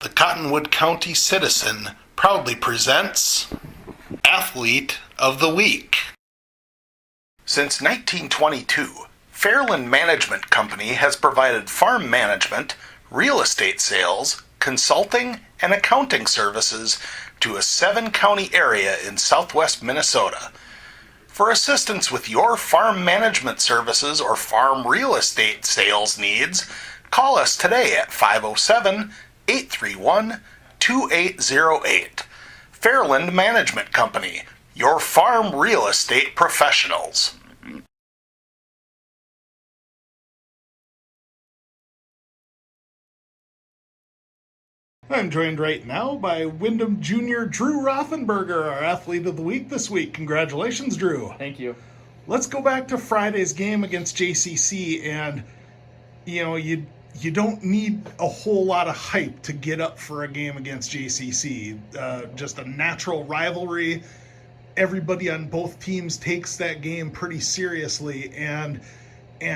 The Cottonwood County Citizen proudly presents Athlete of the Week. Since 1922, Fairland Management Company has provided farm management, real estate sales, consulting, and accounting services to a 7-county area in southwest Minnesota. For assistance with your farm management services or farm real estate sales needs, call us today at 507-831-2808. Fairland Management Company, your farm real estate professionals. I'm joined right now by Wyndham Jr. Drew Rothenberger, our Athlete of the Week this week. Congratulations, Drew. Thank you. Let's go back to Friday's game against JCC, and you don't need a whole lot of hype to get up for a game against JCC. Just a natural rivalry. Everybody on both teams takes that game pretty seriously, and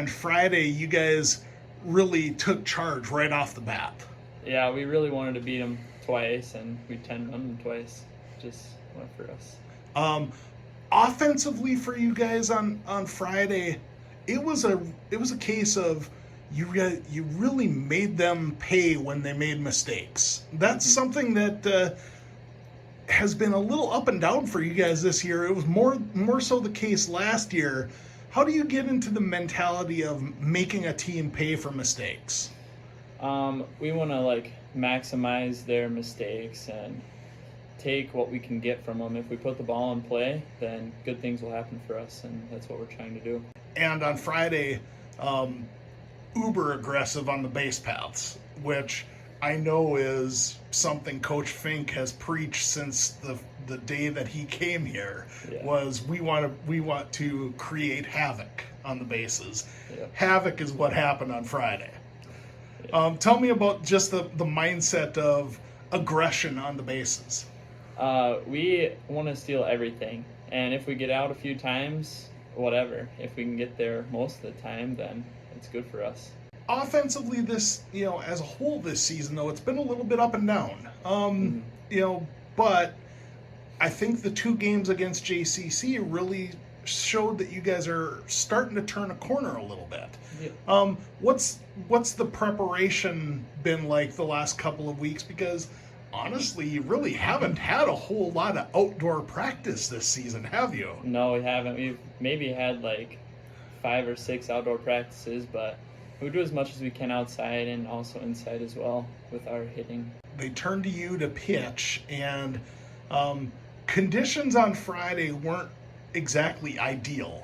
Friday you guys really took charge right off the bat. Yeah, we really wanted to beat them twice, and we 10-1 them twice. Just went for us. Offensively for you guys on Friday, it was a case of you really made them pay when they made mistakes. That's something that has been a little up and down for you guys this year. It was more so the case last year. How do you get into the mentality of making a team pay for mistakes? We want to maximize their mistakes and take what we can get from them. If we put the ball in play, then good things will happen for us, and that's what we're trying to do. And on Friday, uber aggressive on the base paths, which I know is something Coach Fink has preached since the day that he came here. Yeah. Was we want to create havoc on the bases. Yeah. Havoc is what happened on Friday. Tell me about just the mindset of aggression on the bases. We want to steal everything, and if we get out a few times, whatever. If we can get there most of the time, then it's good for us. Offensively, this as a whole this season, though, it's been a little bit up and down. But I think the 2 games against JCC really showed that you guys are starting to turn a corner a little bit. Yeah. What's the preparation been like the last couple of weeks? Because honestly, you really haven't had a whole lot of outdoor practice this season, have you? No, we haven't. We've maybe had 5 or 6 outdoor practices, but we do as much as we can outside and also inside as well with our hitting. They turned to you to pitch, and conditions on Friday weren't exactly ideal.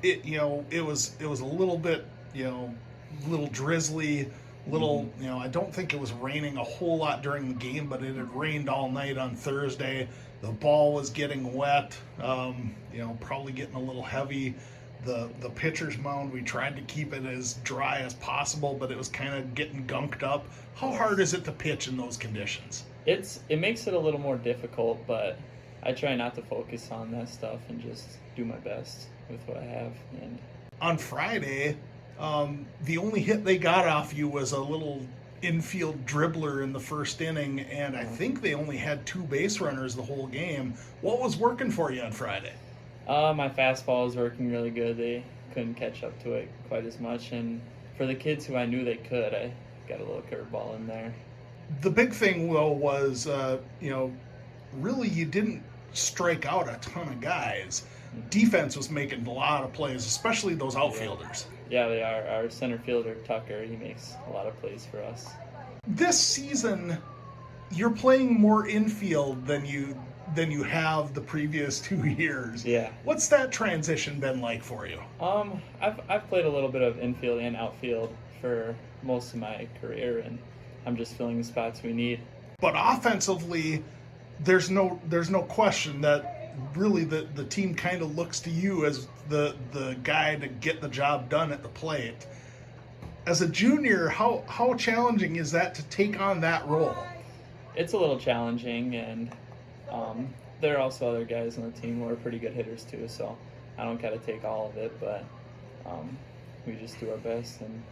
It was a little bit, little drizzly, I don't think it was raining a whole lot during the game, but it had rained all night on Thursday. The ball was getting wet, probably getting a little heavy. The pitcher's mound, we tried to keep it as dry as possible, but it was kind of getting gunked up. How hard is it to pitch in those conditions? It makes it a little more difficult, but I try not to focus on that stuff and just do my best with what I have. And on Friday, the only hit they got off you was a little infield dribbler in the first inning, and I think they only had 2 base runners the whole game. What was working for you on Friday? My fastball was working really good. They couldn't catch up to it quite as much, and for the kids who I knew they could, I got a little curveball in there. The big thing, though, was, really you didn't strike out a ton of guys. Defense was making a lot of plays, especially those outfielders. Yeah, they are. Our center fielder, Tucker, he makes a lot of plays for us. This season, you're playing more infield than you have the previous 2 years. Yeah. What's that transition been like for you? I've played a little bit of infield and outfield for most of my career, and I'm just filling the spots we need. But offensively, there's no question that really the team kind of looks to you as the guy to get the job done at the plate. As a junior, how challenging is that to take on that role? It's a little challenging, and there are also other guys on the team who are pretty good hitters too, so I don't got to take all of it, but we just do our best and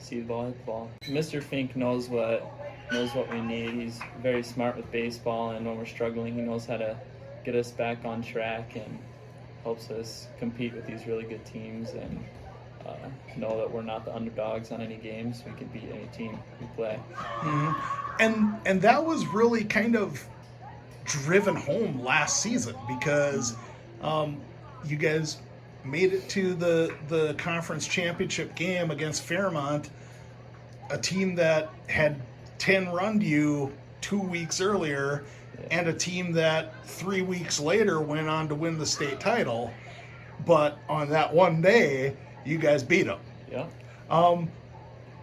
see the ball, hit the ball. Mr. Fink knows what we need. He's very smart with baseball, and when we're struggling, he knows how to get us back on track and helps us compete with these really good teams and know that we're not the underdogs on any games. We can beat any team we play. Mm-hmm. And that was really kind of driven home last season because you guys made it to the conference championship game against Fairmont, a team that had 10-run you 2 weeks earlier, and a team that 3 weeks later went on to win the state title. But on that one day, you guys beat them. Yeah.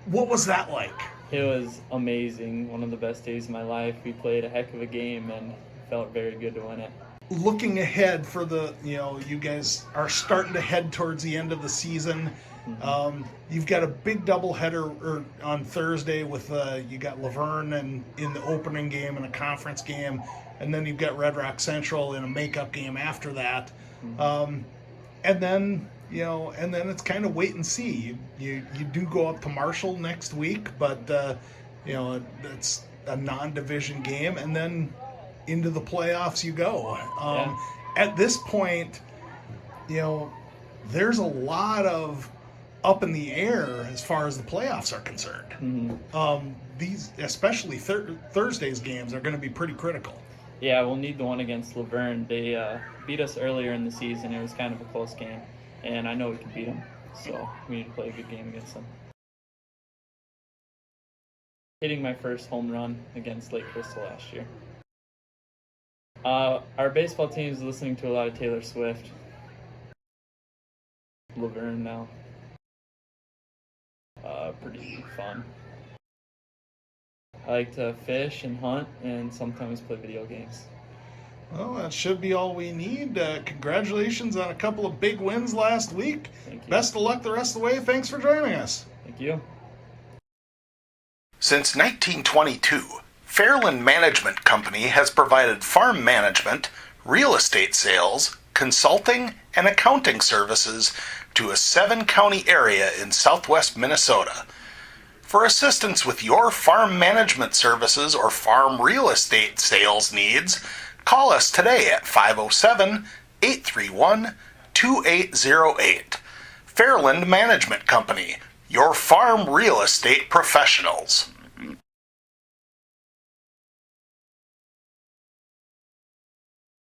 What was that like? It was amazing. One of the best days of my life. We played a heck of a game and felt very good to win it. Looking ahead for you guys are starting to head towards the end of the season. Mm-hmm. You've got a big doubleheader on Thursday with you got Laverne and in the opening game and a conference game, and then you've got Red Rock Central in a makeup game after that. Mm-hmm. And then it's kind of wait and see. You do go up to Marshall next week, but it's a non-division game, and then into the playoffs you go. At this point, there's a lot of up in the air as far as the playoffs are concerned. Mm-hmm. These, especially Thursday's games, are going to be pretty critical. Yeah, we'll need the one against Laverne. They beat us earlier in the season. It was kind of a close game, and I know we can beat them, so we need to play a good game against them. Hitting my first home run against Lake Crystal last year. Our baseball team is listening to a lot of Taylor Swift. Laverne now. Pretty fun. I like to fish and hunt and sometimes play video games. Well, that should be all we need. Congratulations on a couple of big wins last week. Thank you. Best of luck the rest of the way. Thanks for joining us. Thank you. Since 1922, Fairland Management Company has provided farm management, real estate sales, consulting, and accounting services to a 7-county area in southwest Minnesota. For assistance with your farm management services or farm real estate sales needs, call us today at 507-831-2808. Fairland Management Company, your farm real estate professionals.